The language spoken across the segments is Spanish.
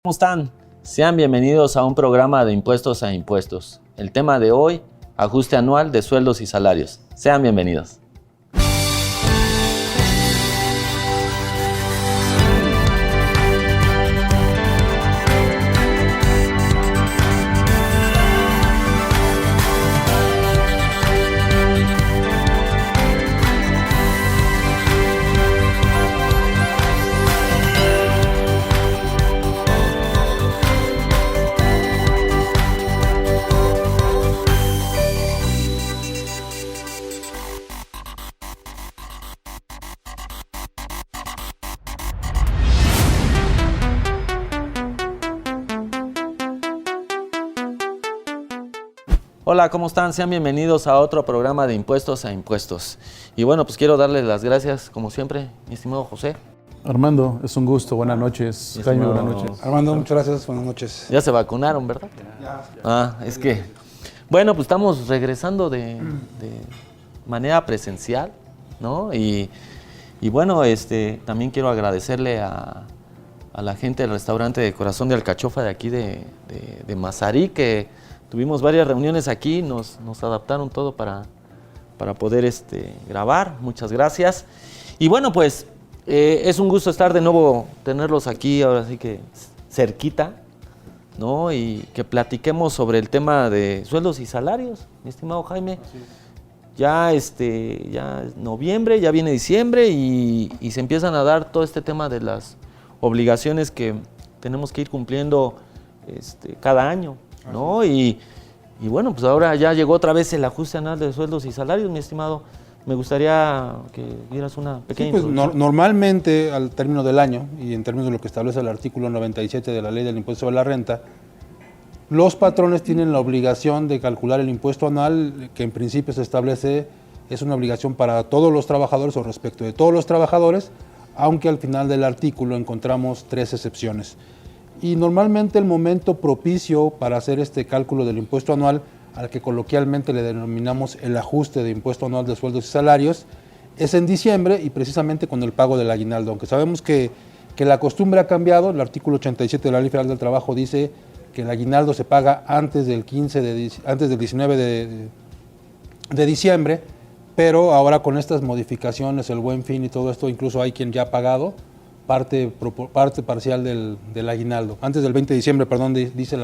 ¿Cómo están? Sean bienvenidos a un programa de Impuestos a Impuestos. El tema de hoy, ajuste anual de sueldos y salarios. Sean bienvenidos. Hola, ¿cómo están? Sean bienvenidos a otro programa de Impuestos a Impuestos. Y bueno, pues quiero darles las gracias, como siempre, mi estimado José. Armando, es un gusto. Buenas noches. Jaime, buenas noches. Armando, muchas gracias. Buenas noches. Ya se vacunaron, ¿verdad? Ya. Es que... Bueno, pues estamos regresando de manera presencial, ¿no? Y bueno, también quiero agradecerle a la gente del restaurante de Corazón de Alcachofa de aquí de Mazarí, que tuvimos varias reuniones aquí, nos adaptaron todo para poder grabar. Muchas gracias. Y bueno, pues es un gusto estar de nuevo, tenerlos aquí, ahora sí que cerquita, ¿no? Y que platiquemos sobre el tema de sueldos y salarios, mi estimado Jaime. Ya es noviembre, ya viene diciembre y se empiezan a dar todo este tema de las obligaciones que tenemos que ir cumpliendo cada año, ¿no? Y bueno, pues ahora ya llegó otra vez el ajuste anual de sueldos y salarios, mi estimado. Me gustaría que dieras una pequeña introducción. Normalmente, al término del año, y en términos de lo que establece el artículo 97 de la Ley del Impuesto sobre la Renta, los patrones tienen la obligación de calcular el impuesto anual, que en principio se establece, es una obligación para todos los trabajadores o respecto de todos los trabajadores, aunque al final del artículo encontramos 3 excepciones. Y normalmente el momento propicio para hacer este cálculo del impuesto anual, al que coloquialmente le denominamos el ajuste de impuesto anual de sueldos y salarios, es en diciembre y precisamente con el pago del aguinaldo. Aunque sabemos que la costumbre ha cambiado, el artículo 87 de la Ley Federal del Trabajo dice que el aguinaldo se paga antes del 19 de diciembre, pero ahora con estas modificaciones, el Buen Fin y todo esto, incluso hay quien ya ha pagado parte parcial del aguinaldo. Antes del 20 de diciembre, perdón, dice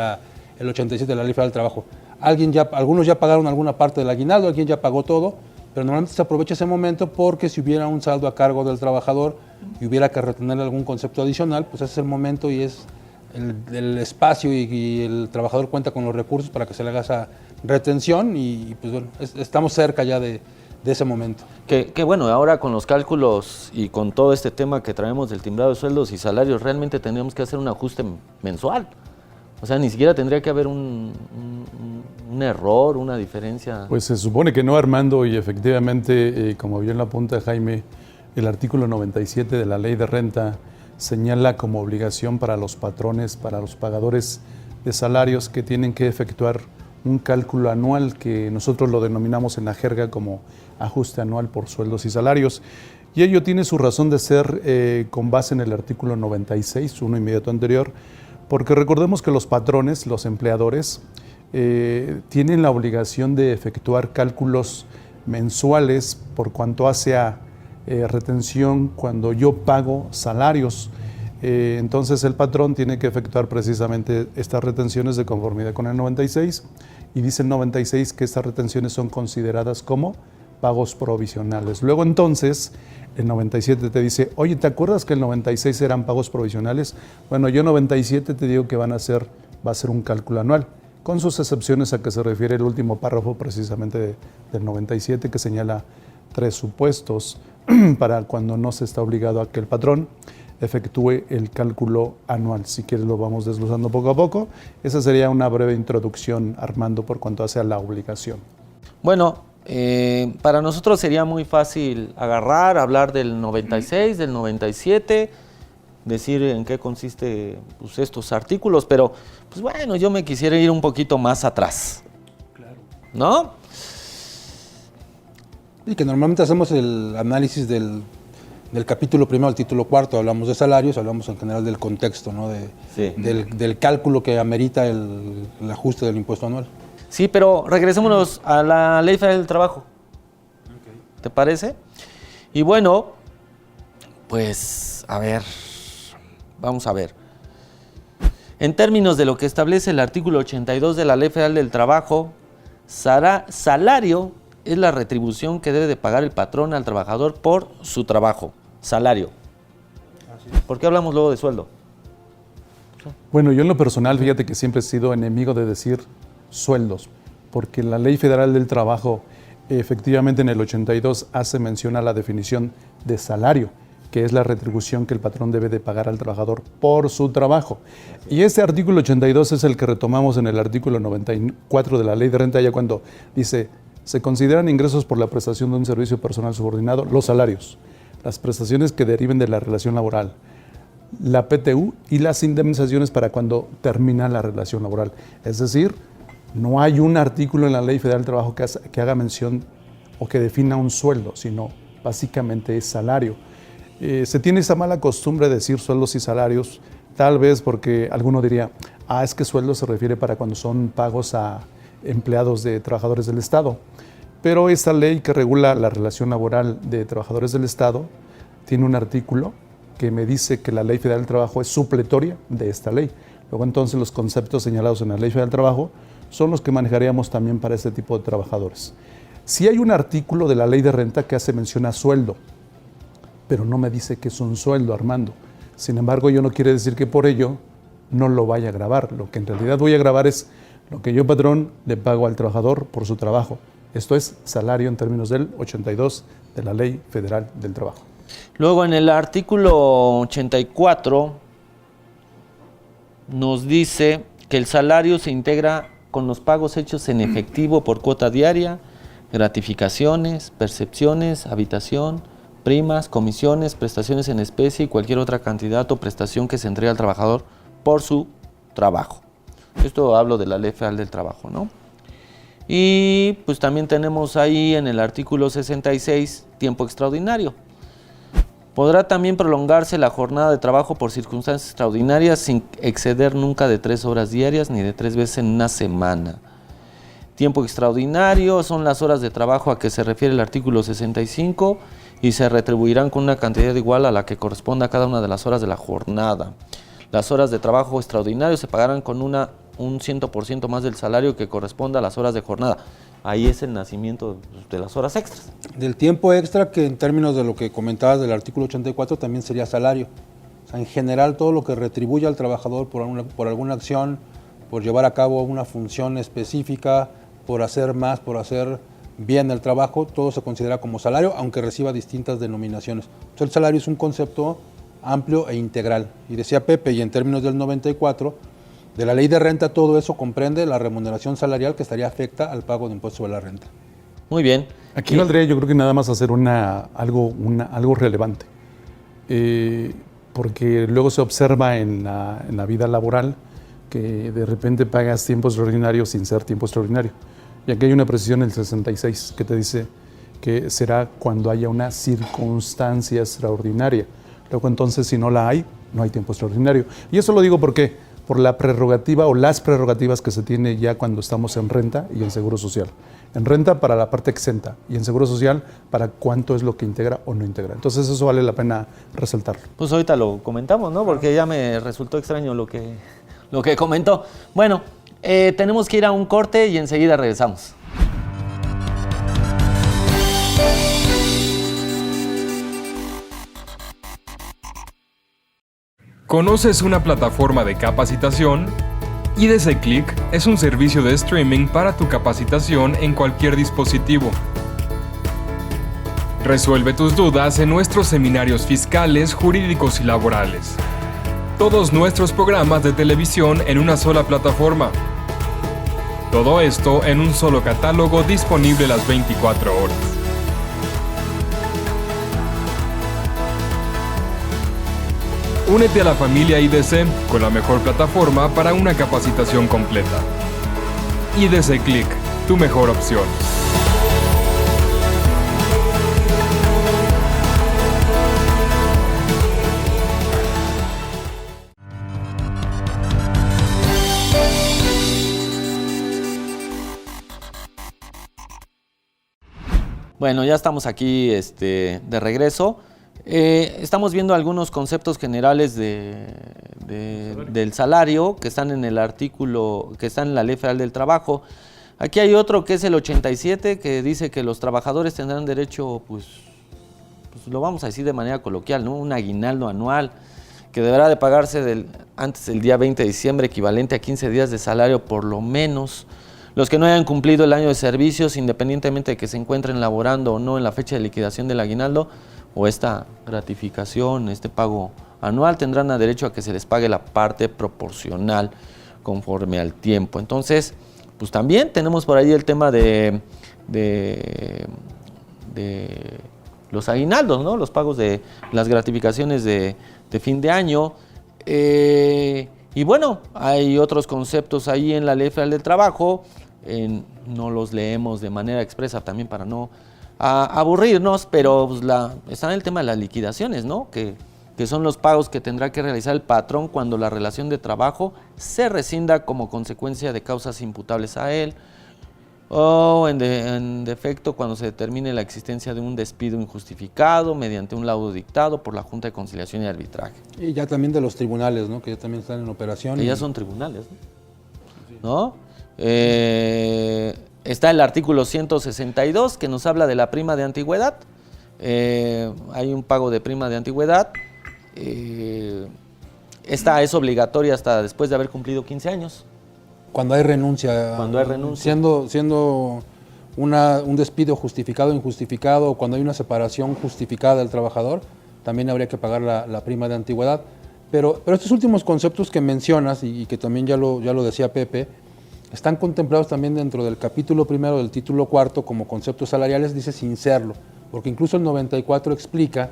el 87 de la Ley Federal del Trabajo. Algunos ya pagaron alguna parte del aguinaldo, alguien ya pagó todo, pero normalmente se aprovecha ese momento porque si hubiera un saldo a cargo del trabajador y hubiera que retener algún concepto adicional, pues ese es el momento y es el espacio y el trabajador cuenta con los recursos para que se le haga esa retención y pues bueno, estamos cerca ya de ese momento. Que bueno, ahora con los cálculos y con todo este tema que traemos del timbrado de sueldos y salarios, realmente tendríamos que hacer un ajuste mensual. O sea, ni siquiera tendría que haber un error, una diferencia. Pues se supone que no, Armando, y efectivamente, como bien lo apunta Jaime, el artículo 97 de la Ley de Renta señala como obligación para los patrones, para los pagadores de salarios, que tienen que efectuar un cálculo anual que nosotros lo denominamos en la jerga como ajuste anual por sueldos y salarios. Y ello tiene su razón de ser con base en el artículo 96, uno inmediato anterior, porque recordemos que los patrones, los empleadores, tienen la obligación de efectuar cálculos mensuales por cuanto hace a retención cuando yo pago salarios. Entonces el patrón tiene que efectuar precisamente estas retenciones de conformidad con el 96 y dice el 96 que estas retenciones son consideradas como pagos provisionales. Luego entonces el 97 te dice, oye, ¿te acuerdas que el 96 eran pagos provisionales? Bueno, yo 97 te digo que va a ser un cálculo anual, con sus excepciones a que se refiere el último párrafo precisamente del 97 que señala 3 supuestos para cuando no se está obligado a que el patrón efectúe el cálculo anual. Si quieres lo vamos desglosando poco a poco. Esa sería una breve introducción, Armando, por cuanto hace a la obligación. Bueno, para nosotros sería muy fácil hablar del 96, del 97, decir en qué consiste pues, estos artículos, pero pues bueno, yo me quisiera ir un poquito más atrás. Claro. ¿No? Y que normalmente hacemos el análisis del del capítulo primero al título cuarto hablamos de salarios, hablamos en general del contexto, ¿no? Del cálculo que amerita el ajuste del impuesto anual. Sí, pero regresémonos a la Ley Federal del Trabajo. Okay. ¿Te parece? Y bueno, pues, a ver, vamos a ver. En términos de lo que establece el artículo 82 de la Ley Federal del Trabajo, salario es la retribución que debe de pagar el patrón al trabajador por su trabajo. Salario. ¿Por qué hablamos luego de sueldo? Bueno, yo en lo personal, fíjate que siempre he sido enemigo de decir sueldos, porque la Ley Federal del Trabajo efectivamente en el 82 hace mención a la definición de salario, que es la retribución que el patrón debe de pagar al trabajador por su trabajo. Y este artículo 82 es el que retomamos en el artículo 94 de la Ley de Renta, ya cuando dice, se consideran ingresos por la prestación de un servicio personal subordinado los salarios, las prestaciones que deriven de la relación laboral, la PTU y las indemnizaciones para cuando termina la relación laboral. Es decir, no hay un artículo en la Ley Federal del Trabajo que haga mención o que defina un sueldo, sino básicamente es salario. Se tiene esa mala costumbre de decir sueldos y salarios, tal vez porque alguno diría, es que sueldo se refiere para cuando son pagos a empleados de trabajadores del Estado. Pero esta ley que regula la relación laboral de trabajadores del Estado tiene un artículo que me dice que la Ley Federal del Trabajo es supletoria de esta ley. Luego entonces los conceptos señalados en la Ley Federal del Trabajo son los que manejaríamos también para este tipo de trabajadores. Sí hay un artículo de la Ley de Renta que hace mención a sueldo, pero no me dice que es un sueldo, Armando. Sin embargo, yo no quiere decir que por ello no lo vaya a grabar. Lo que en realidad voy a grabar es lo que yo, patrón, le pago al trabajador por su trabajo. Esto es salario en términos del 82 de la Ley Federal del Trabajo. Luego, en el artículo 84 nos dice que el salario se integra con los pagos hechos en efectivo por cuota diaria, gratificaciones, percepciones, habitación, primas, comisiones, prestaciones en especie y cualquier otra cantidad o prestación que se entregue al trabajador por su trabajo. Esto hablo de la Ley Federal del Trabajo, ¿no? Y pues también tenemos ahí en el artículo 66 tiempo extraordinario. Podrá también prolongarse la jornada de trabajo por circunstancias extraordinarias sin exceder nunca de 3 horas diarias ni de 3 veces en una semana. Tiempo extraordinario son las horas de trabajo a que se refiere el artículo 65 y se retribuirán con una cantidad igual a la que corresponda a cada una de las horas de la jornada. Las horas de trabajo extraordinario se pagarán con un 100% más del salario que corresponda a las horas de jornada. Ahí es el nacimiento de las horas extras. Del tiempo extra, que en términos de lo que comentabas del artículo 84 también sería salario. O sea, en general todo lo que retribuye al trabajador por alguna acción, por llevar a cabo una función específica, por hacer más, por hacer bien el trabajo, todo se considera como salario, aunque reciba distintas denominaciones. Entonces el salario es un concepto amplio e integral. Y decía Pepe, y en términos del 94, de la Ley de Renta, todo eso comprende la remuneración salarial que estaría afecta al pago de impuestos sobre la renta. Muy bien. Aquí valdría, yo creo que nada más hacer algo relevante, porque luego se observa en la vida laboral que de repente pagas tiempo extraordinario sin ser tiempo extraordinario. Y aquí hay una precisión en el 66 que te dice que será cuando haya una circunstancia extraordinaria. Luego entonces, si no la hay, no hay tiempo extraordinario. Y eso lo digo porque por la prerrogativa o las prerrogativas que se tiene ya cuando estamos en renta y en seguro social. En renta para la parte exenta y en seguro social para cuánto es lo que integra o no integra. Entonces eso vale la pena resaltarlo. Pues ahorita lo comentamos, ¿no? Porque ya me resultó extraño lo que comentó. Bueno, tenemos que ir a un corte y enseguida regresamos. ¿Conoces una plataforma de capacitación? IDC Click es un servicio de streaming para tu capacitación en cualquier dispositivo. Resuelve tus dudas en nuestros seminarios fiscales, jurídicos y laborales. Todos nuestros programas de televisión en una sola plataforma. Todo esto en un solo catálogo disponible las 24 horas. Únete a la familia IDC con la mejor plataforma para una capacitación completa. IDC Click, tu mejor opción. Bueno, ya estamos aquí de regreso. Estamos viendo algunos conceptos generales del salario que están en el artículo, que están en la Ley Federal del Trabajo. Aquí hay otro que es el 87, que dice que los trabajadores tendrán derecho, pues lo vamos a decir de manera coloquial, ¿no? Un aguinaldo anual que deberá de pagarse antes del día 20 de diciembre, equivalente a 15 días de salario por lo menos. Los que no hayan cumplido el año de servicios, independientemente de que se encuentren laborando o no en la fecha de liquidación del aguinaldo o esta gratificación, este pago anual, tendrán derecho a que se les pague la parte proporcional conforme al tiempo. Entonces, pues también tenemos por ahí el tema de los aguinaldos, ¿no? Los pagos de las gratificaciones de fin de año. Y bueno, hay otros conceptos ahí en la Ley Federal del Trabajo. No los leemos de manera expresa también para no aburrirnos, pero pues está en el tema de las liquidaciones, ¿no? Que son los pagos que tendrá que realizar el patrón cuando la relación de trabajo se rescinda como consecuencia de causas imputables a él, o en defecto cuando se determine la existencia de un despido injustificado mediante un laudo dictado por la Junta de Conciliación y Arbitraje. Y ya también de los tribunales, ¿no? Que ya también están en operación. Que ya son tribunales, ¿no? Está el artículo 162 que nos habla de la prima de antigüedad. Hay un pago de prima de antigüedad. Esta es obligatoria hasta después de haber cumplido 15 años. Cuando hay renuncia. Cuando hay renuncia. Siendo un despido justificado o injustificado, o cuando hay una separación justificada del trabajador, también habría que pagar la prima de antigüedad. Pero estos últimos conceptos que mencionas, y que también ya lo decía Pepe, están contemplados también dentro del capítulo primero del título cuarto como conceptos salariales, dice sin serlo, porque incluso el 94 explica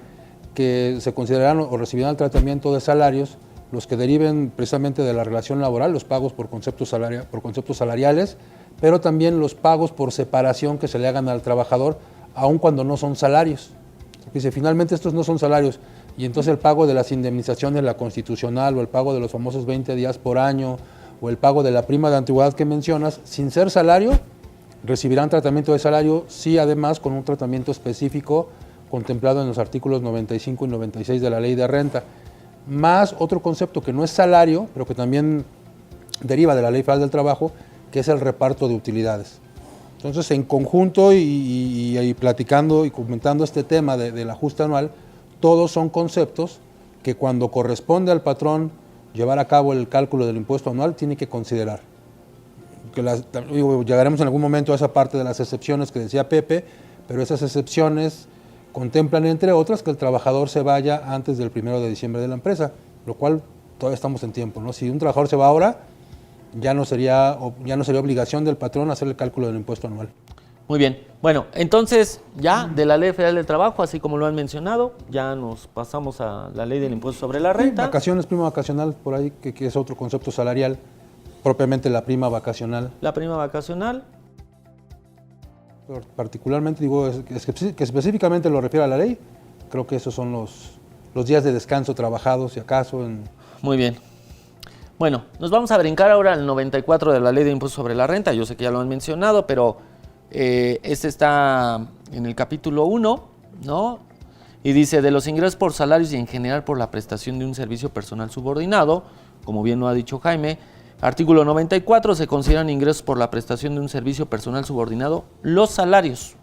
que se considerarán o recibirán el tratamiento de salarios los que deriven precisamente de la relación laboral, los pagos por conceptos salariales, pero también los pagos por separación que se le hagan al trabajador, aun cuando no son salarios. Dice, finalmente estos no son salarios, y entonces el pago de las indemnizaciones, la constitucional, o el pago de los famosos 20 días por año, o el pago de la prima de antigüedad que mencionas, sin ser salario, recibirán tratamiento de salario, sí, además con un tratamiento específico contemplado en los artículos 95 y 96 de la Ley de Renta, más otro concepto que no es salario, pero que también deriva de la Ley Federal del Trabajo, que es el reparto de utilidades. Entonces, en conjunto y platicando y comentando este tema del ajuste anual, todos son conceptos que cuando corresponde al patrón llevar a cabo el cálculo del impuesto anual tiene que considerar. Llegaremos en algún momento a esa parte de las excepciones que decía Pepe, pero esas excepciones contemplan, entre otras, que el trabajador se vaya antes del 1 de diciembre de la empresa, lo cual todavía estamos en tiempo, ¿no? Si un trabajador se va ahora, ya no sería obligación del patrón hacer el cálculo del impuesto anual. Muy bien. Bueno, entonces ya de la Ley Federal del Trabajo, así como lo han mencionado, ya nos pasamos a la Ley del Impuesto sobre la Renta. Vacaciones, prima vacacional, por ahí, que es otro concepto salarial, propiamente la prima vacacional. La prima vacacional. Particularmente, digo, que específicamente lo refiere a la ley, creo que esos son los días de descanso trabajados, si acaso. Muy bien. Bueno, nos vamos a brincar ahora al 94 de la Ley de Impuesto sobre la Renta. Yo sé que ya lo han mencionado, pero este está en el capítulo 1, ¿no? Y dice, de los ingresos por salarios y en general por la prestación de un servicio personal subordinado, como bien lo ha dicho Jaime, artículo 94, se consideran ingresos por la prestación de un servicio personal subordinado los salarios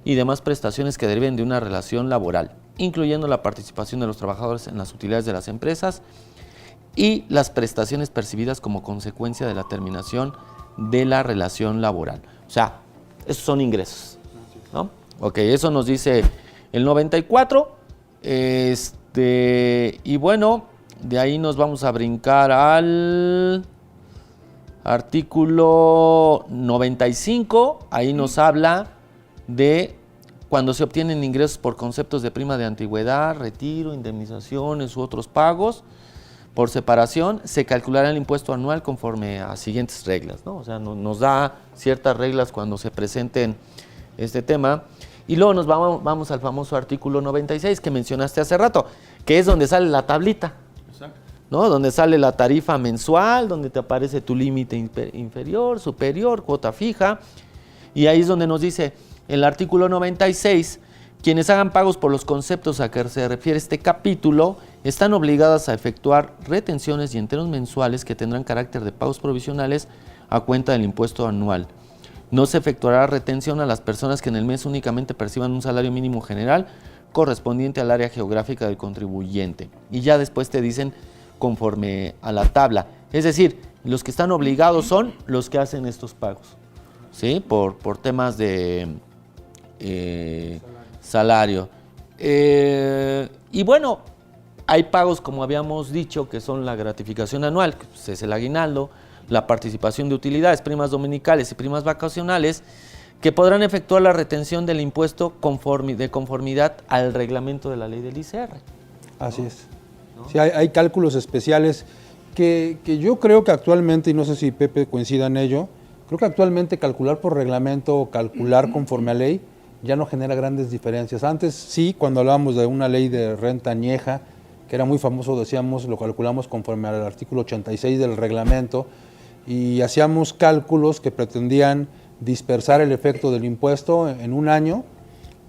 y demás prestaciones que deriven de una relación laboral, incluyendo la participación de los trabajadores en las utilidades de las empresas y las prestaciones percibidas como consecuencia de la terminación de la relación laboral. O sea, esos son ingresos, ¿no? Ok, eso nos dice el 94. Y bueno, de ahí nos vamos a brincar al artículo 95. Ahí nos habla de cuando se obtienen ingresos por conceptos de prima de antigüedad, retiro, indemnizaciones u otros pagos por separación, se calculará el impuesto anual conforme a siguientes reglas, ¿no? O sea, nos da ciertas reglas cuando se presenten este tema. Y luego nos vamos al famoso artículo 96 que mencionaste hace rato, que es donde sale la tablita, ¿no? Donde sale la tarifa mensual, donde te aparece tu límite inferior, superior, cuota fija, y ahí es donde nos dice, el artículo 96, quienes hagan pagos por los conceptos a que se refiere este capítulo están obligadas a efectuar retenciones y enteros mensuales que tendrán carácter de pagos provisionales a cuenta del impuesto anual. No se efectuará retención a las personas que en el mes únicamente perciban un salario mínimo general correspondiente al área geográfica del contribuyente. Y ya después te dicen conforme a la tabla. Es decir, los que están obligados son los que hacen estos pagos, ¿sí? Por temas de salario. Y bueno, hay pagos, como habíamos dicho, que son la gratificación anual, que pues, es el aguinaldo, la participación de utilidades, primas dominicales y primas vacacionales, que podrán efectuar la retención del impuesto de conformidad al reglamento de la ley del ICR. Así es. ¿No? Sí, hay cálculos especiales que yo creo que actualmente, y no sé si Pepe coincida en ello, creo que actualmente calcular por reglamento o calcular conforme a ley ya no genera grandes diferencias. Antes sí, cuando hablábamos de una ley de renta añeja, que era muy famoso, decíamos, lo calculamos conforme al artículo 86 del reglamento y hacíamos cálculos que pretendían dispersar el efecto del impuesto en un año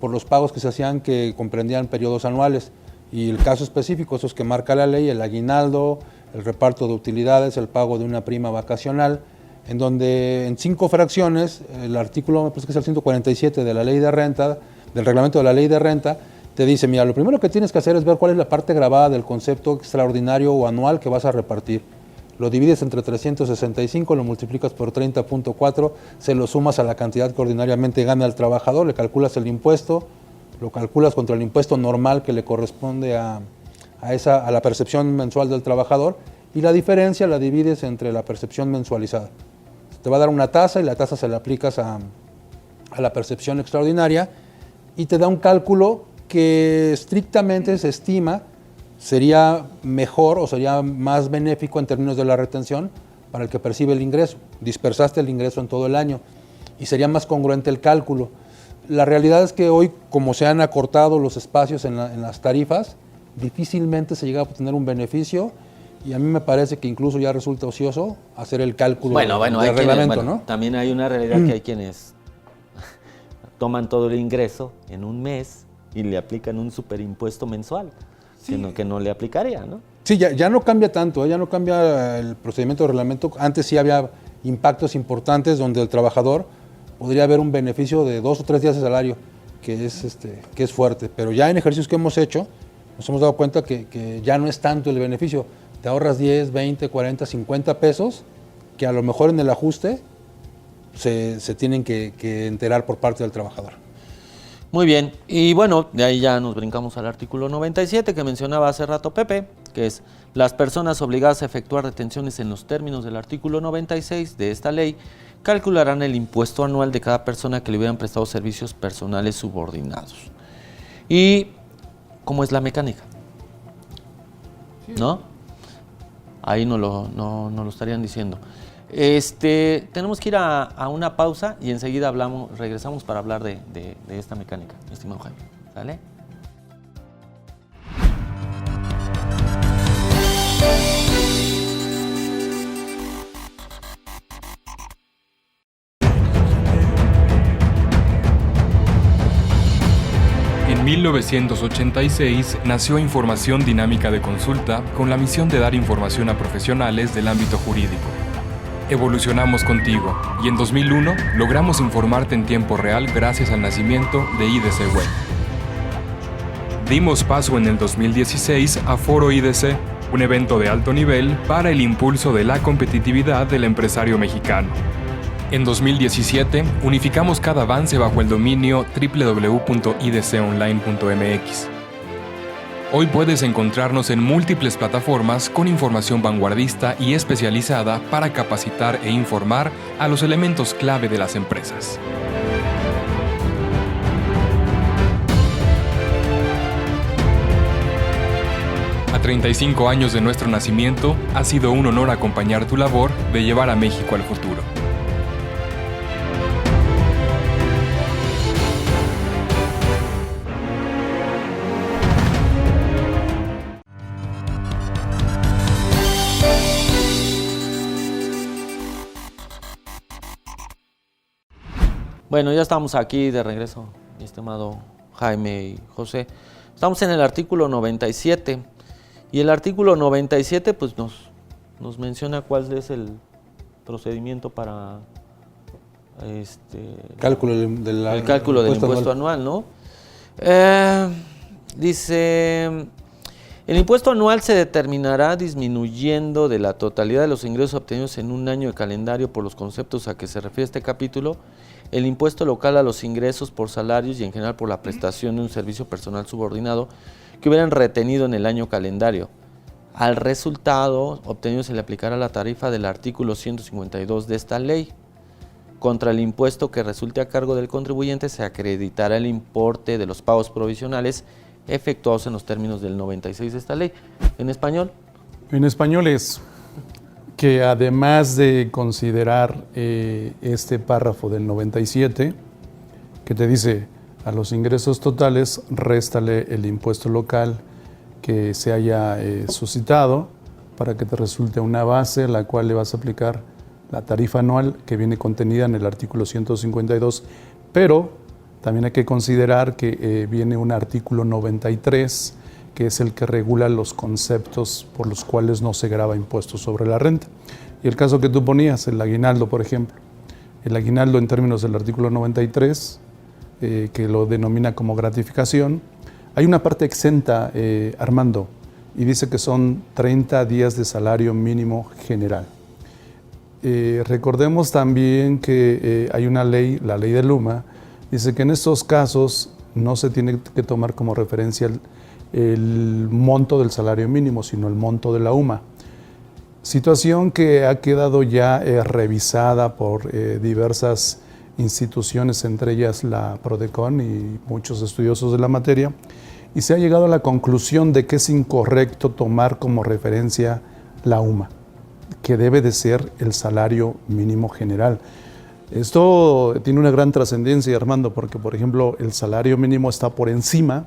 por los pagos que se hacían que comprendían periodos anuales. Y el caso específico, esos que marca la ley, el aguinaldo, el reparto de utilidades, el pago de una prima vacacional, en donde en 5 fracciones, el artículo, me parece que es el 147 de la ley de renta, del reglamento de la ley de renta, te dice, mira, lo primero que tienes que hacer es ver cuál es la parte gravada del concepto extraordinario o anual que vas a repartir. Lo divides entre 365, lo multiplicas por 30.4, se lo sumas a la cantidad que ordinariamente gana el trabajador, le calculas el impuesto, lo calculas contra el impuesto normal que le corresponde a la percepción mensual del trabajador y la diferencia la divides entre la percepción mensualizada. Te va a dar una tasa y la tasa se la aplicas a la percepción extraordinaria y te da un cálculo que estrictamente se estima sería mejor o sería más benéfico en términos de la retención para el que percibe el ingreso. Dispersaste el ingreso en todo el año y sería más congruente el cálculo. La realidad es que hoy, como se han acortado los espacios en las tarifas, difícilmente se llega a obtener un beneficio y a mí me parece que incluso ya resulta ocioso hacer el cálculo del reglamento, ¿no? También hay una realidad que hay quienes toman todo el ingreso en un mes y le aplican un superimpuesto mensual, sí, que no le aplicaría, ¿no? Sí, ya no cambia tanto, ya no cambia el procedimiento de reglamento. Antes sí había impactos importantes donde el trabajador podría haber un beneficio de 2 o 3 días de salario, que es fuerte. Pero ya en ejercicios que hemos hecho, nos hemos dado cuenta que ya no es tanto el beneficio. Te ahorras 10, 20, 40, 50 pesos, que a lo mejor en el ajuste se tienen que enterar por parte del trabajador. Muy bien, y bueno, de ahí ya nos brincamos al artículo 97 que mencionaba hace rato Pepe, que es las personas obligadas a efectuar retenciones en los términos del artículo 96 de esta ley calcularán el impuesto anual de cada persona que le hubieran prestado servicios personales subordinados. ¿Y cómo es la mecánica? ¿No? Ahí no lo estarían diciendo. Tenemos que ir a una pausa y enseguida regresamos para hablar de esta mecánica, mi estimado Jaime. ¿Sale? En 1986 nació Información Dinámica de Consulta con la misión de dar información a profesionales del ámbito jurídico. Evolucionamos contigo y en 2001 logramos informarte en tiempo real gracias al nacimiento de IDC Web. Dimos paso en el 2016 a Foro IDC, un evento de alto nivel para el impulso de la competitividad del empresario mexicano. En 2017 unificamos cada avance bajo el dominio www.idconline.mx. Hoy puedes encontrarnos en múltiples plataformas con información vanguardista y especializada para capacitar e informar a los elementos clave de las empresas. A 35 años de nuestro nacimiento, ha sido un honor acompañar tu labor de llevar a México al futuro. Bueno, ya estamos aquí de regreso, mi estimado Jaime y José. Estamos en el artículo 97 y el artículo 97 pues nos menciona cuál es el procedimiento para cálculo el cálculo del impuesto anual, ¿no? Dice, el impuesto anual se determinará disminuyendo de la totalidad de los ingresos obtenidos en un año de calendario por los conceptos a que se refiere este capítulo, el impuesto local a los ingresos por salarios y en general por la prestación de un servicio personal subordinado que hubieran retenido en el año calendario. Al resultado obtenido se le aplicará la tarifa del artículo 152 de esta ley. Contra el impuesto que resulte a cargo del contribuyente se acreditará el importe de los pagos provisionales efectuados en los términos del 96 de esta ley. ¿En español? En español es que además de considerar este párrafo del 97, que te dice a los ingresos totales, réstale el impuesto local que se haya suscitado para que te resulte una base a la cual le vas a aplicar la tarifa anual que viene contenida en el artículo 152, pero también hay que considerar que viene un artículo 93, que es el que regula los conceptos por los cuales no se grava impuesto sobre la renta. Y el caso que tú ponías, el aguinaldo, por ejemplo. El aguinaldo en términos del artículo 93, que lo denomina como gratificación, hay una parte exenta, Armando, y dice que son 30 días de salario mínimo general. Recordemos también que hay una ley, la ley de Luma, dice que en estos casos no se tiene que tomar como referencia el monto del salario mínimo, sino el monto de la UMA. Situación que ha quedado ya revisada por diversas instituciones, entre ellas la Prodecon y muchos estudiosos de la materia, y se ha llegado a la conclusión de que es incorrecto tomar como referencia la UMA, que debe de ser el salario mínimo general. Esto tiene una gran trascendencia, Armando, porque, por ejemplo, el salario mínimo está por encima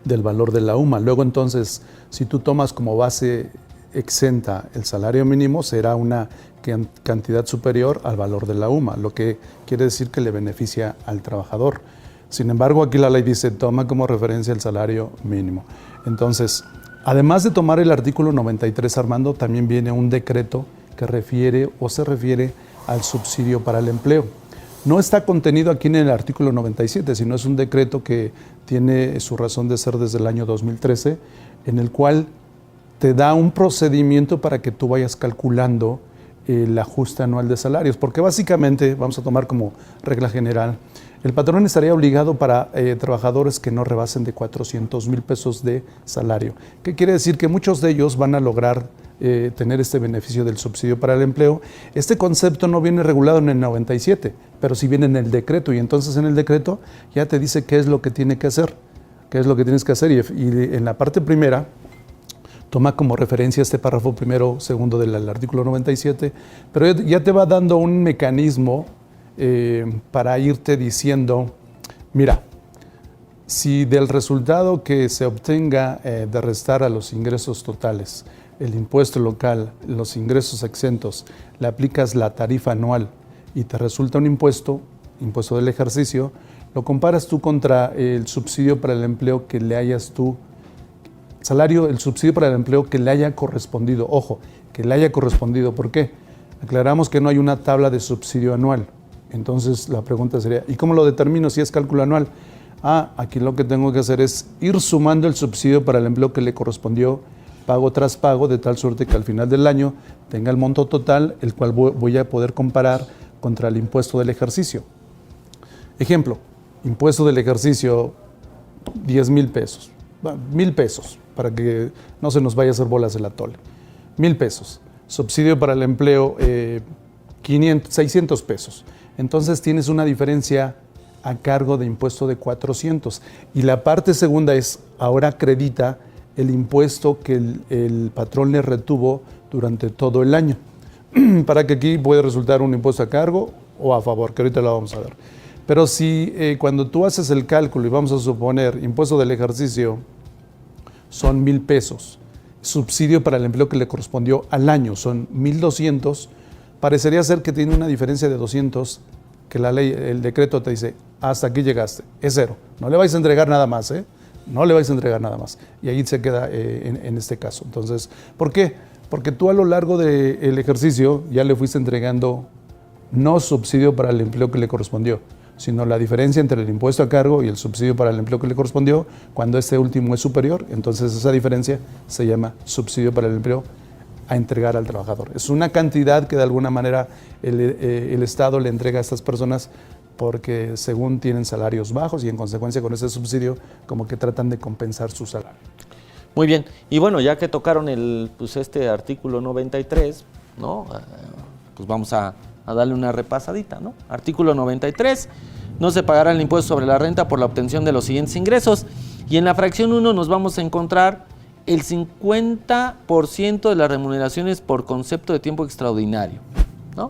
del valor de la UMA. Luego, entonces, si tú tomas como base exenta el salario mínimo, será una cantidad superior al valor de la UMA, lo que quiere decir que le beneficia al trabajador. Sin embargo, aquí la ley dice, toma como referencia el salario mínimo. Entonces, además de tomar el artículo 93, Armando, también viene un decreto que refiere o se refiere al subsidio para el empleo. No está contenido aquí en el artículo 97, sino es un decreto que tiene su razón de ser desde el año 2013, en el cual te da un procedimiento para que tú vayas calculando el ajuste anual de salarios, porque básicamente, vamos a tomar como regla general, el patrón estaría obligado para trabajadores que no rebasen de 400,000 pesos de salario. ¿Qué quiere decir? Que muchos de ellos van a lograr tener este beneficio del subsidio para el empleo. Este concepto no viene regulado en el 97, pero sí viene en el decreto, y entonces en el decreto ya te dice qué es lo que tiene que hacer, qué es lo que tienes que hacer, y en la parte primera toma como referencia este párrafo primero, segundo del artículo 97, pero ya te va dando un mecanismo para irte diciendo, mira, si del resultado que se obtenga de restar a los ingresos totales, el impuesto local, los ingresos exentos, le aplicas la tarifa anual y te resulta un impuesto del ejercicio, lo comparas tú contra el subsidio para el empleo que le hayas tú, el subsidio para el empleo que le haya correspondido. Ojo, que le haya correspondido. ¿Por qué? Aclaramos que no hay una tabla de subsidio anual. Entonces la pregunta sería, ¿y cómo lo determino si es cálculo anual? Aquí lo que tengo que hacer es ir sumando el subsidio para el empleo que le correspondió pago tras pago, de tal suerte que al final del año tenga el monto total, el cual voy a poder comparar contra el impuesto del ejercicio. Ejemplo, impuesto del ejercicio, 10,000 pesos. 1,000 pesos, para que no se nos vaya a hacer bolas el atole. 1,000 pesos. Subsidio para el empleo, 600 pesos. Entonces tienes una diferencia a cargo de impuesto de 400. Y la parte segunda es, ahora acredita el impuesto que el patrón le retuvo durante todo el año. Para que aquí puede resultar un impuesto a cargo o a favor, que ahorita lo vamos a ver. Pero si cuando tú haces el cálculo y vamos a suponer impuesto del ejercicio son 1,000 pesos, subsidio para el empleo que le correspondió al año son 1,200, parecería ser que tiene una diferencia de 200 porque la ley, el decreto te dice, hasta aquí llegaste, es 0. No le vais a entregar nada más, no le vais a entregar nada más. Y ahí se queda en este caso. Entonces, ¿por qué? Porque tú a lo largo del ejercicio ya le fuiste entregando no subsidio para el empleo que le correspondió, sino la diferencia entre el impuesto a cargo y el subsidio para el empleo que le correspondió. Cuando este último es superior, entonces esa diferencia se llama subsidio para el empleo a entregar al trabajador. Es una cantidad que de alguna manera el Estado le entrega a estas personas porque según tienen salarios bajos y en consecuencia con ese subsidio como que tratan de compensar su salario. Muy bien, y bueno, ya que tocaron este artículo 93, ¿no? Pues vamos a darle una repasadita, ¿no? Artículo 93, no se pagará el impuesto sobre la renta por la obtención de los siguientes ingresos, y en la fracción 1 nos vamos a encontrar el 50% de las remuneraciones por concepto de tiempo extraordinario, ¿no?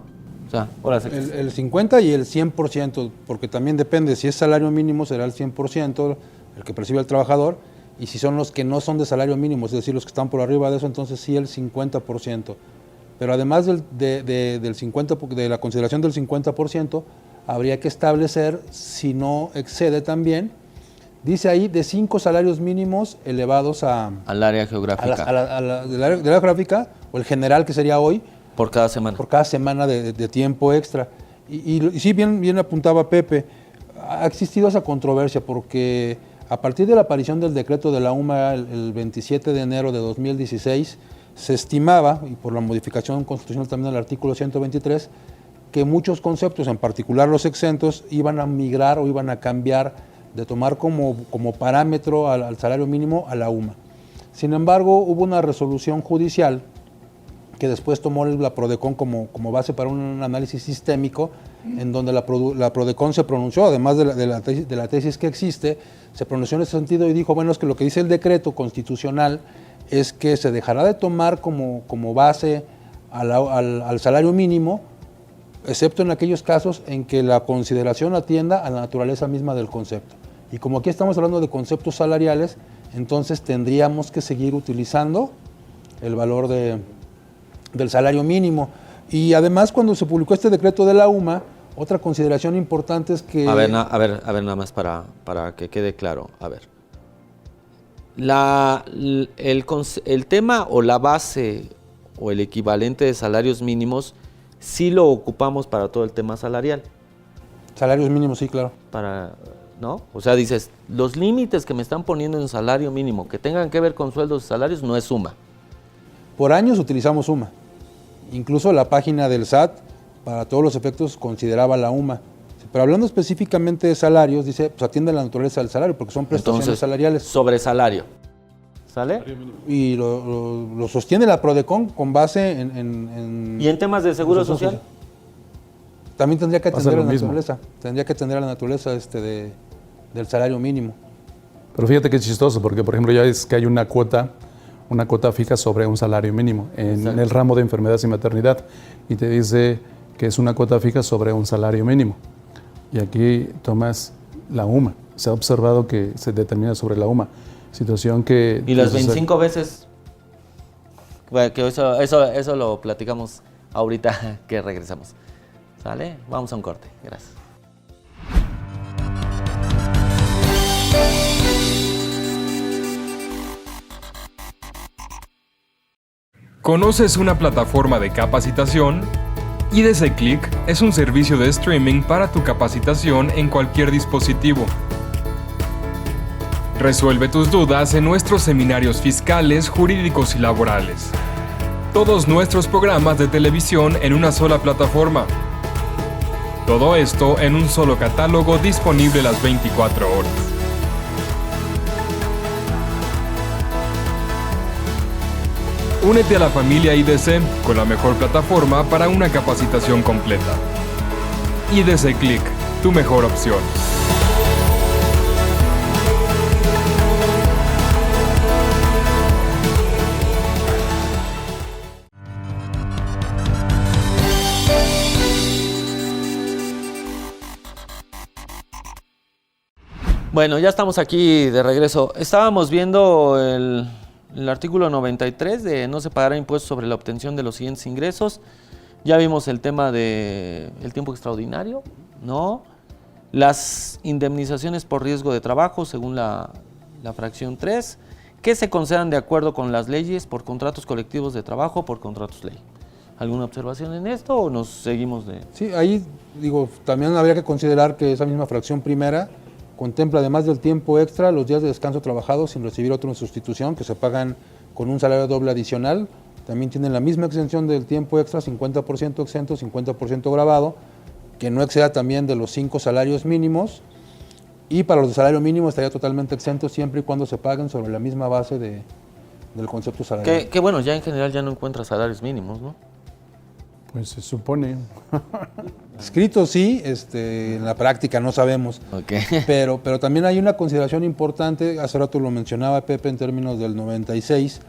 O sea, ahora el 50 y el 100%, porque también depende, si es salario mínimo será el 100%, el que percibe el trabajador, y si son los que no son de salario mínimo, es decir, los que están por arriba de eso, entonces sí el 50%. Pero además del 50, de la consideración del 50%, habría que establecer, si no excede también, dice ahí, de 5 salarios mínimos elevados al área geográfica. Del área geográfica, o el general que sería hoy. Por cada semana. Por cada semana de tiempo extra. Y sí, bien apuntaba Pepe, ha existido esa controversia porque a partir de la aparición del decreto de la UMA el 27 de enero de 2016, se estimaba, y por la modificación constitucional también del artículo 123, que muchos conceptos, en particular los exentos, iban a migrar o iban a cambiar de tomar como parámetro al salario mínimo a la UMA. Sin embargo, hubo una resolución judicial que después tomó la PRODECON como base para un análisis sistémico, en donde la PRODECON se pronunció, además de la tesis que existe, se pronunció en ese sentido y dijo, bueno, es que lo que dice el decreto constitucional es que se dejará de tomar como base al salario mínimo, excepto en aquellos casos en que la consideración atienda a la naturaleza misma del concepto. Y como aquí estamos hablando de conceptos salariales, entonces tendríamos que seguir utilizando el valor del salario mínimo. Y además, cuando se publicó este decreto de la UMA, otra consideración importante es que... A ver, nada más para que quede claro. A ver. El tema o la base o el equivalente de salarios mínimos sí lo ocupamos para todo el tema salarial. Salarios mínimos, sí, claro. ¿No? O sea, dices, los límites que me están poniendo en salario mínimo que tengan que ver con sueldos y salarios no es SUMA. Por años utilizamos UMA. Incluso la página del SAT, para todos los efectos, consideraba la UMA. Pero hablando específicamente de salarios, dice, pues atiende a la naturaleza del salario, porque son prestaciones salariales. Sobre salario. ¿Sale? Y lo sostiene la PRODECON con base en... ¿Y en temas de seguro social? También tendría que atender a la naturaleza. Tendría que atender a la naturaleza del salario mínimo. Pero fíjate que es chistoso, porque por ejemplo ya es que hay una cuota fija sobre un salario mínimo en el ramo de enfermedades y maternidad, y te dice que es una cuota fija sobre un salario mínimo. Y aquí tomas la UMA. Se ha observado que se determina sobre la UMA. Situación que... Y las 25 veces, bueno, que eso lo platicamos ahorita que regresamos. ¿Sale? Vamos a un corte. Gracias. ¿Conoces una plataforma de capacitación? IDC Click es un servicio de streaming para tu capacitación en cualquier dispositivo. Resuelve tus dudas en nuestros seminarios fiscales, jurídicos y laborales. Todos nuestros programas de televisión en una sola plataforma. Todo esto en un solo catálogo disponible las 24 horas. Únete a la familia IDC con la mejor plataforma para una capacitación completa. IDC Click, tu mejor opción. Bueno, ya estamos aquí de regreso. Estábamos viendo el artículo 93 de no se pagará impuestos sobre la obtención de los siguientes ingresos. Ya vimos el tema del tiempo extraordinario, ¿no? Las indemnizaciones por riesgo de trabajo, según la fracción 3, que se concedan de acuerdo con las leyes por contratos colectivos de trabajo, por contratos ley. ¿Alguna observación en esto o nos seguimos de...? Sí, ahí digo, también habría que considerar que esa misma fracción primera contempla, además del tiempo extra, los días de descanso trabajados sin recibir otro en sustitución, que se pagan con un salario doble adicional. También tienen la misma exención del tiempo extra, 50% exento, 50% grabado, que no exceda también de los 5 salarios mínimos. Y para los de salario mínimo estaría totalmente exento siempre y cuando se paguen sobre la misma base del concepto salarial. Que bueno, ya en general ya no encuentras salarios mínimos, ¿no? Pues se supone. Escrito sí, en la práctica no sabemos. Okay. Pero también hay una consideración importante, hace rato lo mencionaba Pepe en términos del 96,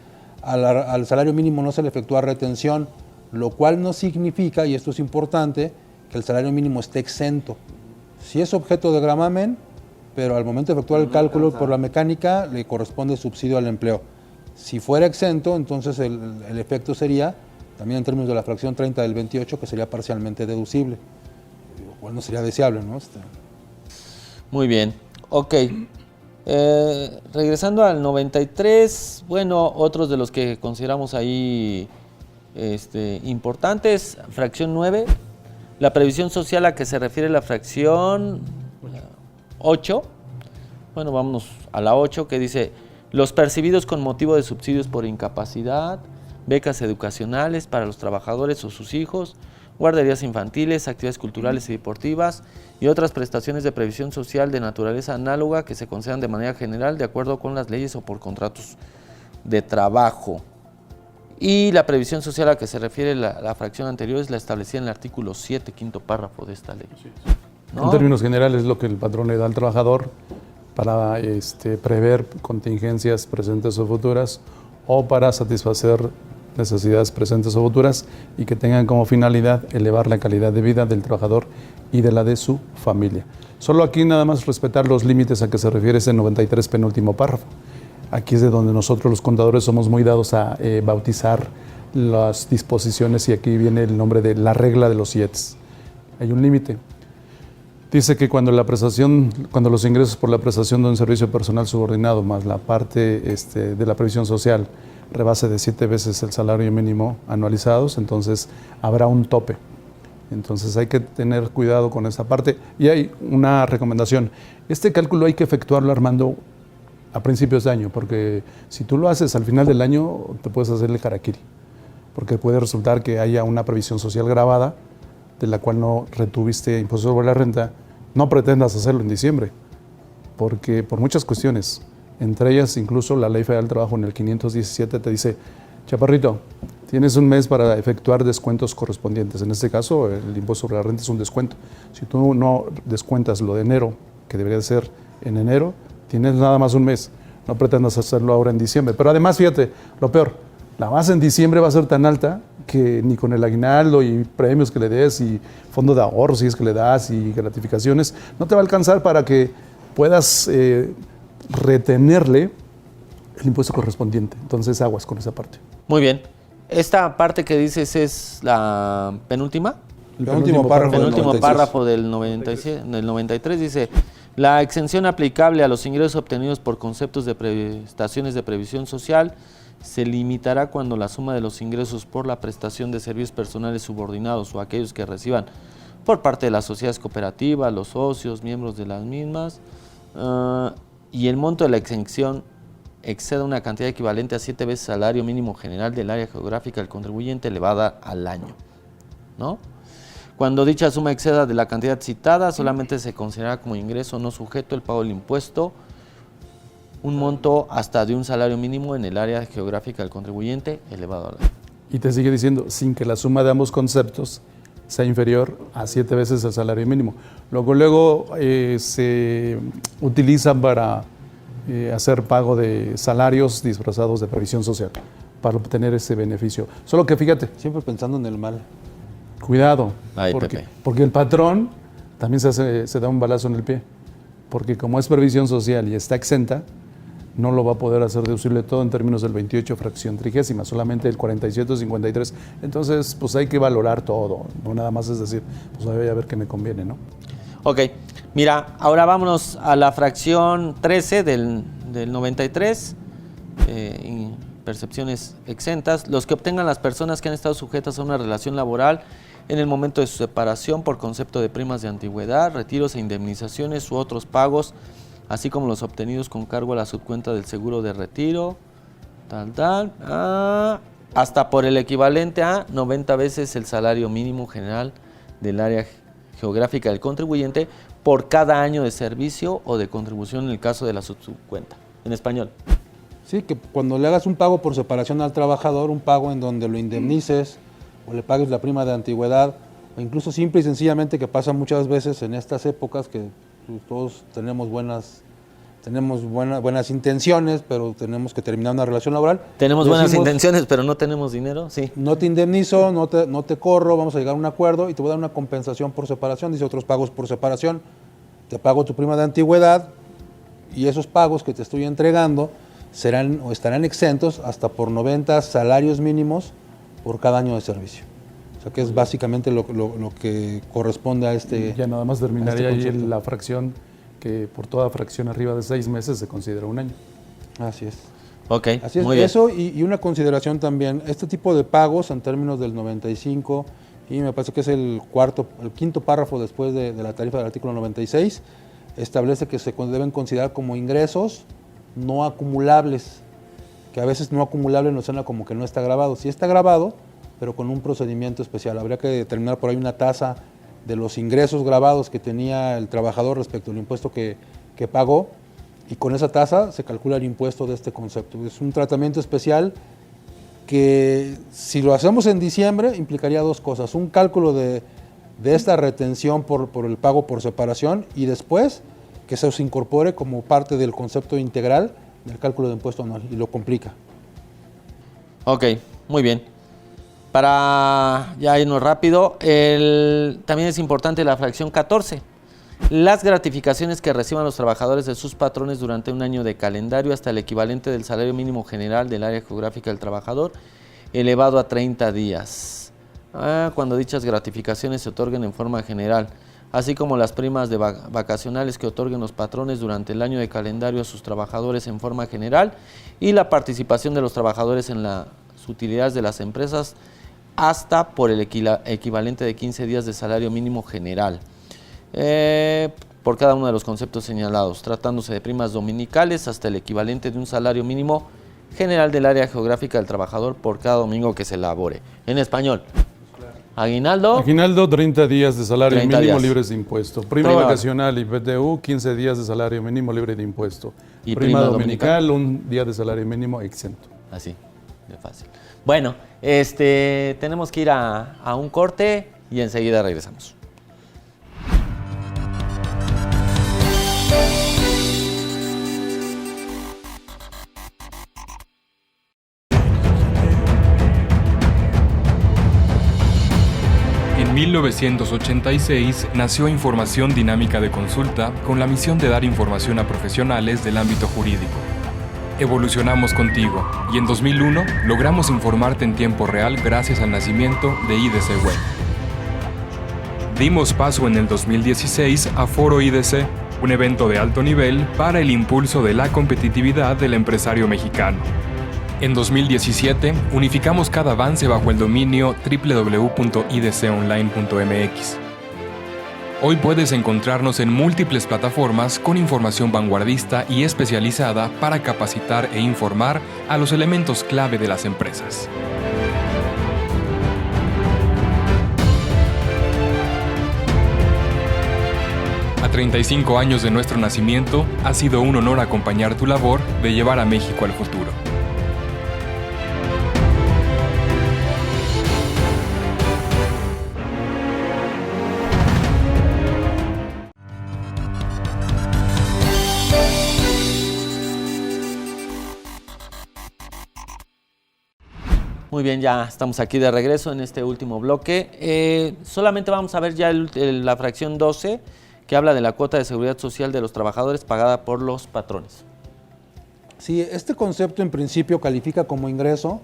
al salario mínimo no se le efectúa retención, lo cual no significa, y esto es importante, que el salario mínimo esté exento. Si es objeto de gravamen, pero al momento de efectuar el cálculo por la mecánica le corresponde subsidio al empleo. Si fuera exento, entonces el efecto sería, también en términos de la fracción 30 del 28, que sería parcialmente deducible, lo cual no sería deseable, ¿no? Muy bien, ok. Regresando al 93, bueno, otros de los que consideramos ahí importantes, fracción 9, la previsión social a que se refiere la fracción 8, bueno, vámonos a la 8, que dice, los percibidos con motivo de subsidios por incapacidad, becas educacionales para los trabajadores o sus hijos, guarderías infantiles, actividades culturales y deportivas y otras prestaciones de previsión social de naturaleza análoga que se concedan de manera general de acuerdo con las leyes o por contratos de trabajo. Y la previsión social a que se refiere la fracción anterior es la establecida en el artículo 7, quinto párrafo de esta ley, ¿no? En términos generales, lo que el patrón le da al trabajador para prever contingencias presentes o futuras o para satisfacer necesidades presentes o futuras y que tengan como finalidad elevar la calidad de vida del trabajador y de la de su familia. Solo aquí nada más respetar los límites a que se refiere ese 93 penúltimo párrafo. Aquí es de donde nosotros los contadores somos muy dados a bautizar las disposiciones y aquí viene el nombre de la regla de los 7. Hay un límite. Dice que cuando los ingresos por la prestación de un servicio personal subordinado más la parte de la previsión social rebase de 7 veces el salario mínimo anualizados, entonces habrá un tope. Entonces hay que tener cuidado con esa parte. Y hay una recomendación. Este cálculo hay que efectuarlo, Armando, a principios de año, porque si tú lo haces al final del año, te puedes hacer el harakiri. Porque puede resultar que haya una previsión social grabada, de la cual no retuviste impuesto sobre la renta. No pretendas hacerlo en diciembre, porque por muchas cuestiones, entre ellas incluso la Ley Federal del Trabajo en el 517 te dice, chaparrito, tienes un mes para efectuar descuentos correspondientes. En este caso, el impuesto sobre la renta es un descuento. Si tú no descuentas lo de enero, que debería ser en enero, tienes nada más un mes. No pretendas hacerlo ahora en diciembre. Pero además, fíjate, lo peor, la base en diciembre va a ser tan alta que ni con el aguinaldo y premios que le des y fondo de ahorro si es que le das y gratificaciones, no te va a alcanzar para que puedas retenerle el impuesto correspondiente. Entonces aguas con esa parte. Muy bien. Esta parte que dices es la penúltima. El penúltimo párrafo del 93 dice, la exención aplicable a los ingresos obtenidos por conceptos de prestaciones de previsión social se limitará cuando la suma de los ingresos por la prestación de servicios personales subordinados o aquellos que reciban por parte de las sociedades cooperativas, los socios, miembros de las mismas, y el monto de la exención exceda una cantidad equivalente a 7 veces el salario mínimo general del área geográfica del contribuyente elevada al año, ¿no? Cuando dicha suma exceda de la cantidad citada, solamente se considerará como ingreso no sujeto el pago del impuesto un monto hasta de un salario mínimo en el área geográfica del contribuyente elevado al año. Y te sigue diciendo, sin que la suma de ambos conceptos sea inferior a 7 veces el salario mínimo. Luego se utilizan para hacer pago de salarios disfrazados de previsión social para obtener ese beneficio. Solo que fíjate. Siempre pensando en el mal. Cuidado, Ay, porque el patrón también se da un balazo en el pie. Porque como es previsión social y está exenta, no lo va a poder hacer deducible todo en términos del 28 fracción 30, solamente el 47-53. Entonces, pues hay que valorar todo, no nada más es decir, pues voy a ver qué me conviene, ¿no? Ok, mira, ahora vámonos a la fracción 13 del 93, percepciones exentas. Los que obtengan las personas que han estado sujetas a una relación laboral en el momento de su separación por concepto de primas de antigüedad, retiros e indemnizaciones u otros pagos, así como los obtenidos con cargo a la subcuenta del seguro de retiro, hasta por el equivalente a 90 veces el salario mínimo general del área geográfica del contribuyente por cada año de servicio o de contribución en el caso de la subcuenta. En español. Sí, que cuando le hagas un pago por separación al trabajador, un pago en donde lo indemnices o le pagues la prima de antigüedad, o incluso simple y sencillamente, que pasa muchas veces en estas épocas que todos tenemos buenas intenciones, pero tenemos que terminar una relación laboral. Tenemos buenas intenciones, pero no tenemos dinero, sí. No te indemnizo, no te corro, vamos a llegar a un acuerdo y te voy a dar una compensación por separación, dice otros pagos por separación, te pago tu prima de antigüedad y esos pagos que te estoy entregando serán o estarán exentos hasta por 90 salarios mínimos por cada año de servicio. O sea que es básicamente lo que corresponde a este. Ya nada más terminaría ahí la fracción, que por toda fracción arriba de 6 meses se considera un año. Así es. Ok, así es. Muy bien. Eso y una consideración también, este tipo de pagos en términos del 95, y me parece que es el quinto párrafo después de la tarifa del artículo 96, establece que se deben considerar como ingresos no acumulables, que a veces no acumulable nos suena como que no está grabado. Sí está grabado, pero con un procedimiento especial. Habría que determinar por ahí una tasa de los ingresos grabados que tenía el trabajador respecto al impuesto que pagó, y con esa tasa se calcula el impuesto de este concepto. Es un tratamiento especial que, si lo hacemos en diciembre, implicaría dos cosas: un cálculo de esta retención por el pago por separación, y después que eso se incorpore como parte del concepto integral del cálculo de impuesto anual, y lo complica. Ok, muy bien. Para ya irnos rápido, también es importante la fracción 14. Las gratificaciones que reciban los trabajadores de sus patrones durante un año de calendario hasta el equivalente del salario mínimo general del área geográfica del trabajador, elevado a 30 días. Cuando dichas gratificaciones se otorguen en forma general, así como las primas de vacacionales que otorguen los patrones durante el año de calendario a sus trabajadores en forma general, y la participación de los trabajadores en las utilidades de las empresas hasta por el equivalente de 15 días de salario mínimo general, por cada uno de los conceptos señalados, tratándose de primas dominicales hasta el equivalente de un salario mínimo general del área geográfica del trabajador por cada domingo que se elabore. En español. Aguinaldo. 30 días de salario mínimo días. libres de impuesto. Prima vacacional y PTU, 15 días de salario mínimo libre de impuesto. Y prima dominical, un día de salario mínimo exento. Así, de fácil. Bueno, tenemos que ir a un corte y enseguida regresamos. En 1986 nació Información Dinámica de Consulta con la misión de dar información a profesionales del ámbito jurídico. Evolucionamos contigo y en 2001 logramos informarte en tiempo real gracias al nacimiento de IDC Web. Dimos paso en el 2016 a Foro IDC, un evento de alto nivel para el impulso de la competitividad del empresario mexicano. En 2017, unificamos cada avance bajo el dominio www.idconline.mx. Hoy puedes encontrarnos en múltiples plataformas con información vanguardista y especializada para capacitar e informar a los elementos clave de las empresas. A 35 años de nuestro nacimiento, ha sido un honor acompañar tu labor de llevar a México al futuro. Muy bien, ya estamos aquí de regreso en este último bloque. Solamente vamos a ver ya la fracción 12, que habla de la cuota de seguridad social de los trabajadores pagada por los patrones. Sí, este concepto en principio califica como ingreso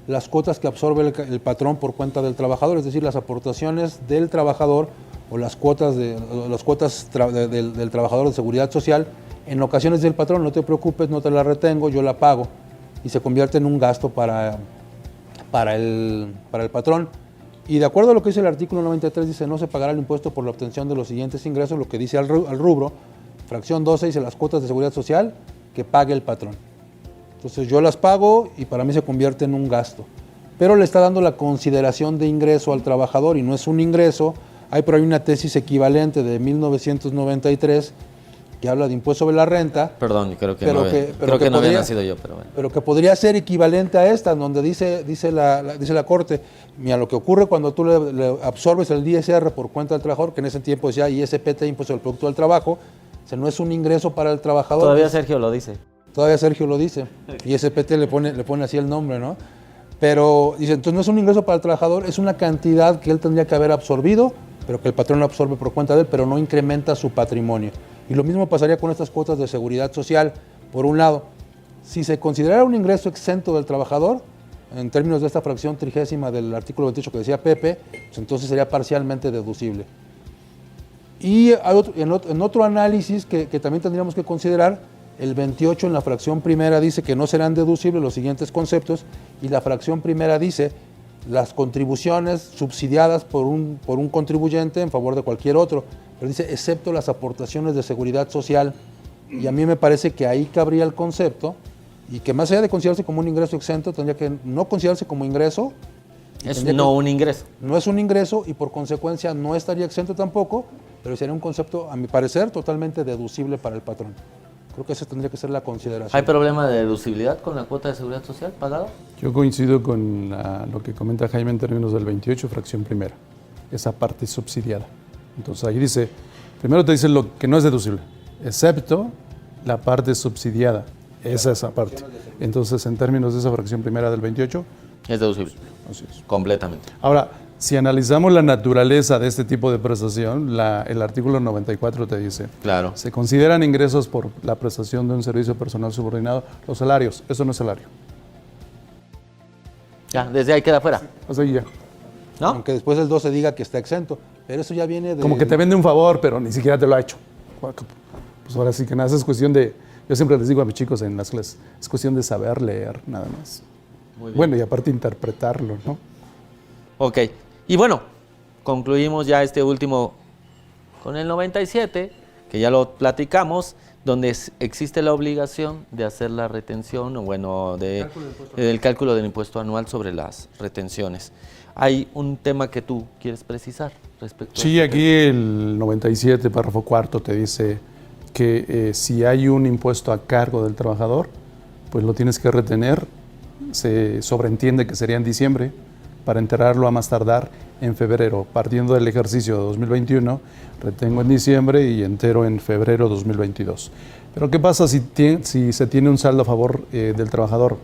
las cuotas que absorbe el patrón por cuenta del trabajador, es decir, las aportaciones del trabajador o las cuotas, del trabajador de seguridad social, en ocasiones del patrón, no te preocupes, no te la retengo, yo la pago, y se convierte en un gasto para el patrón. Y de acuerdo a lo que dice el artículo 93, dice no se pagará el impuesto por la obtención de los siguientes ingresos, lo que dice al rubro, fracción 12 dice las cuotas de seguridad social que pague el patrón. Entonces yo las pago y para mí se convierte en un gasto. Pero le está dando la consideración de ingreso al trabajador y no es un ingreso. Hay por ahí una tesis equivalente de 1993 que habla de impuesto sobre la renta. Perdón, creo que pero no, que, pero creo que no había podría- nacido yo, pero bueno. pero que podría ser equivalente a esta, donde dice la Corte, mira, lo que ocurre cuando tú le absorbes el ISR por cuenta del trabajador, que en ese tiempo decía ISPT, impuesto al producto del trabajo, o sea, no es un ingreso para el trabajador. Todavía Sergio lo dice. Todavía Sergio lo dice, ISPT le pone así el nombre, ¿no? Pero dice, entonces no es un ingreso para el trabajador, es una cantidad que él tendría que haber absorbido, pero que el patrón lo absorbe por cuenta de él, pero no incrementa su patrimonio. Y lo mismo pasaría con estas cuotas de seguridad social. Por un lado, si se considerara un ingreso exento del trabajador, en términos de esta fracción 30ª del artículo 28 que decía Pepe, pues entonces sería parcialmente deducible. Y hay en otro análisis que también tendríamos que considerar, el 28 en la fracción primera dice que no serán deducibles los siguientes conceptos, y la fracción primera dice las contribuciones subsidiadas por un contribuyente en favor de cualquier otro, pero dice excepto las aportaciones de seguridad social, y a mí me parece que ahí cabría el concepto, y que más allá de considerarse como un ingreso exento, tendría que no considerarse como ingreso. Es no un ingreso. No es un ingreso y por consecuencia no estaría exento tampoco, pero sería un concepto, a mi parecer, totalmente deducible para el patrón. Creo que esa tendría que ser la consideración. ¿Hay problema de deducibilidad con la cuota de seguridad social pagada? Yo coincido con lo que comenta Jaime en términos del 28, fracción primera, esa parte subsidiada. Entonces ahí dice, primero te dice lo que no es deducible, excepto la parte subsidiada, esa parte. Entonces en términos de esa fracción primera del 28, Es deducible. así es. Completamente. Ahora, si analizamos la naturaleza de este tipo de prestación, el artículo 94 te dice, Claro. se consideran ingresos por la prestación de un servicio personal subordinado los salarios. Eso no es salario. Ya, desde ahí queda fuera. O sea, ya. ¿No? Aunque después del 12 diga que está exento, pero eso ya viene de... Como que te vende un favor, pero ni siquiera te lo ha hecho. Pues ahora sí que nada, es cuestión de... Yo siempre les digo a mis chicos en las clases, es cuestión de saber leer, nada más. Muy bien. Bueno, y aparte interpretarlo, ¿no? Ok. Y bueno, concluimos ya este último con el 97, que ya lo platicamos, donde existe la obligación de hacer la retención, o bueno, del cálculo del impuesto anual sobre las retenciones. Hay un tema que tú quieres precisar respecto a Sí, este aquí el 97, párrafo cuarto, te dice que si hay un impuesto a cargo del trabajador, pues lo tienes que retener. Se sobreentiende que sería en diciembre para enterarlo a más tardar en febrero. Partiendo del ejercicio de 2021, retengo en diciembre y entero en febrero 2022. Pero ¿qué pasa si se tiene un saldo a favor del trabajador?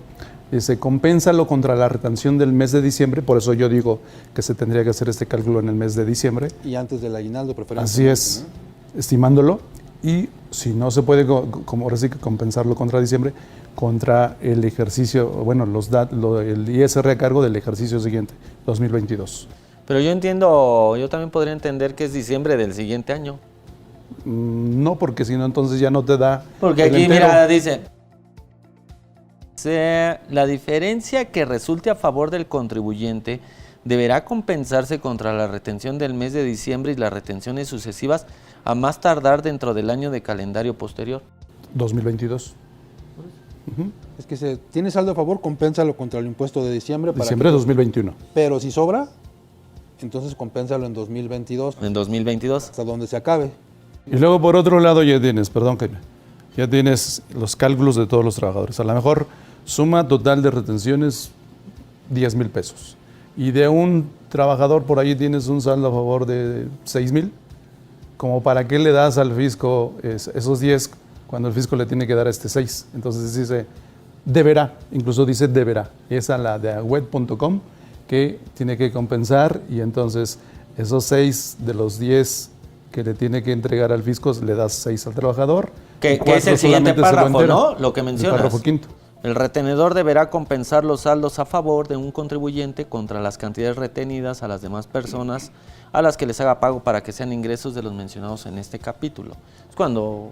Dice, compénsalo contra la retención del mes de diciembre, por eso yo digo que se tendría que hacer este cálculo en el mes de diciembre. Y antes del aguinaldo, preferencia. Así es, estimándolo, y si no se puede, como ahora sí que compensarlo contra diciembre, contra el ejercicio, bueno, el ISR a cargo del ejercicio siguiente, 2022. Pero yo entiendo, yo también podría entender que es diciembre del siguiente año. No, porque si no, entonces ya no te da. Porque el aquí, entero. mira, dice, la diferencia que resulte a favor del contribuyente deberá compensarse contra la retención del mes de diciembre y las retenciones sucesivas a más tardar dentro del año de calendario posterior. 2022. Es que si tiene saldo a favor, compénsalo contra el impuesto de diciembre. Diciembre de 2021. Pero si sobra, entonces compénsalo en 2022, En 2022. hasta donde se acabe. Y luego por otro lado ya tienes, perdón Jaime, ya tienes los cálculos de todos los trabajadores. A lo mejor suma total de retenciones 10,000 pesos. Y de un trabajador por ahí tienes un saldo a favor de 6,000. ¿Como para qué le das al fisco esos 10 cuando el fisco le tiene que dar 6? Entonces dice, deberá, incluso dice deberá. Esa la de web.com que tiene que compensar y entonces esos 6 de los 10 que le tiene que entregar al fisco le das 6 al trabajador. Que y 4 es el siguiente solamente se lo párrafo, entera. ¿no? Lo que El mencionas. párrafo quinto. El retenedor deberá compensar los saldos a favor de un contribuyente contra las cantidades retenidas a las demás personas a las que les haga pago para que sean ingresos de los mencionados en este capítulo. Es cuando...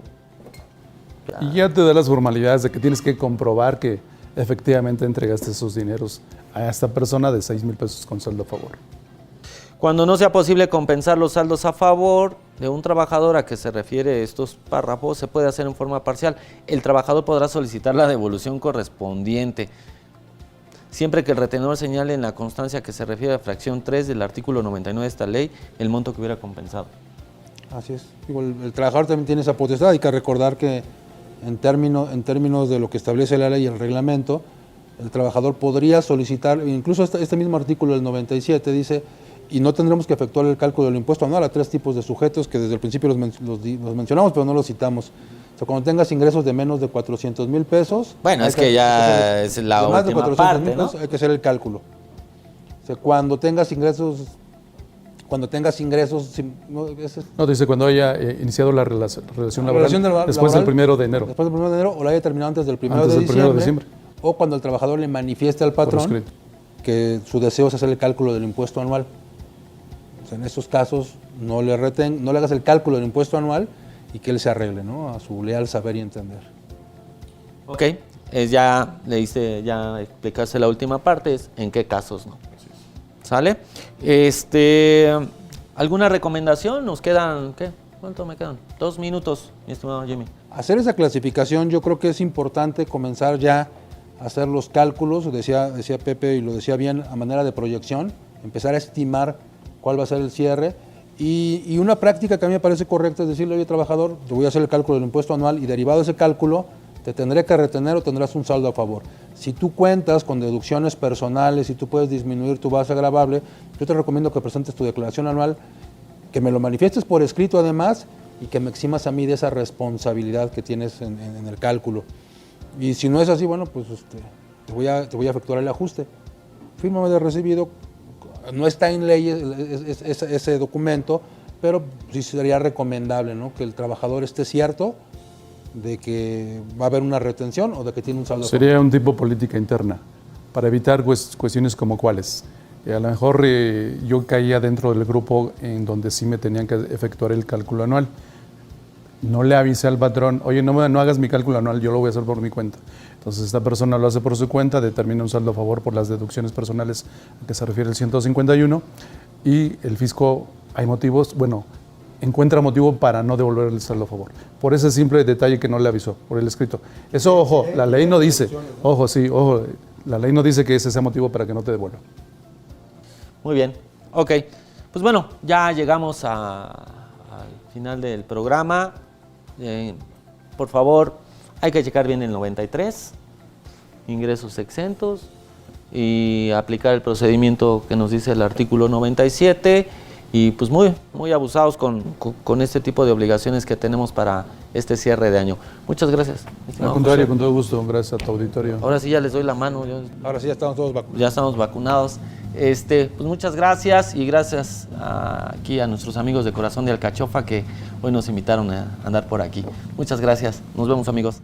Y ya te da las formalidades de que tienes que comprobar que efectivamente entregaste esos dineros a esta persona de 6,000 pesos con saldo a favor. Cuando no sea posible compensar los saldos a favor de un trabajador a que se refiere estos párrafos, se puede hacer en forma parcial. El trabajador podrá solicitar la devolución correspondiente, siempre que el retenedor señale en la constancia que se refiere a fracción 3 del artículo 99 de esta ley el monto que hubiera compensado. Así es. Digo, el trabajador también tiene esa potestad. Hay que recordar que en términos de lo que establece la ley y el reglamento, el trabajador podría solicitar, incluso este mismo artículo del 97 dice, y no tendremos que efectuar el cálculo del impuesto anual a 3 tipos de sujetos que desde el principio los mencionamos, pero no los citamos. O sea, cuando tengas ingresos de menos de 400,000 pesos... Bueno, es que ya es la última parte, ¿no? Hay que hacer el cálculo. O sea, cuando tengas ingresos... No, dice cuando haya iniciado la relación laboral después del 1 de enero. Después del 1 de enero o la haya terminado antes del 1 de diciembre. O cuando el trabajador le manifieste al patrón que su deseo es hacer el cálculo del impuesto anual. O sea, en esos casos no le hagas el cálculo del impuesto anual y que él se arregle, ¿no? A su leal saber y entender. Ok, ya leíste, ya explicaste la última parte, es en qué casos no. ¿Sale? ¿Alguna recomendación? Nos quedan, ¿qué? ¿Cuánto me quedan? 2 minutos, mi estimado Jimmy. Hacer esa clasificación, yo creo que es importante comenzar ya a hacer los cálculos, decía Pepe y lo decía bien, a manera de proyección, empezar a estimar cuál va a ser el cierre. Y una práctica que a mí me parece correcta es decirle, oye, trabajador, te voy a hacer el cálculo del impuesto anual y derivado de ese cálculo, te tendré que retener o tendrás un saldo a favor. Si tú cuentas con deducciones personales y tú puedes disminuir tu base gravable, yo te recomiendo que presentes tu declaración anual, que me lo manifiestes por escrito además y que me eximas a mí de esa responsabilidad que tienes en el cálculo. Y si no es así, bueno, pues te voy a efectuar el ajuste. Fírmame de recibido, no está en ley ese documento, pero sí sería recomendable, ¿no?, que el trabajador esté cierto de que va a haber una retención o de que tiene un saldo. Sería un tipo política interna, para evitar cuestiones como cuáles. A lo mejor yo caía dentro del grupo en donde sí me tenían que efectuar el cálculo anual. No le avisé al patrón, oye, no hagas mi cálculo anual, yo lo voy a hacer por mi cuenta. Entonces esta persona lo hace por su cuenta, determina un saldo a favor por las deducciones personales a que se refiere el 151 y el fisco, hay motivos, encuentra motivo para no devolver el saldo a favor. Por ese simple detalle que no le avisó, por el escrito. Eso, ojo, la ley no dice, la ley no dice que ese sea motivo para que no te devuelva. Muy bien, ok. Pues bueno, ya llegamos al final del programa. Por favor, hay que checar bien el 93, ingresos exentos, y aplicar el procedimiento que nos dice el artículo 97, y pues muy abusados con este tipo de obligaciones que tenemos para este cierre de año. Muchas gracias. Al contrario, con todo gusto, gracias a tu auditorio. Ahora sí ya les doy la mano. Ahora sí ya estamos todos vacunados. Ya estamos vacunados. Pues muchas gracias, y gracias aquí a nuestros amigos de Corazón de Alcachofa que hoy nos invitaron a andar por aquí. Muchas gracias. Nos vemos, amigos.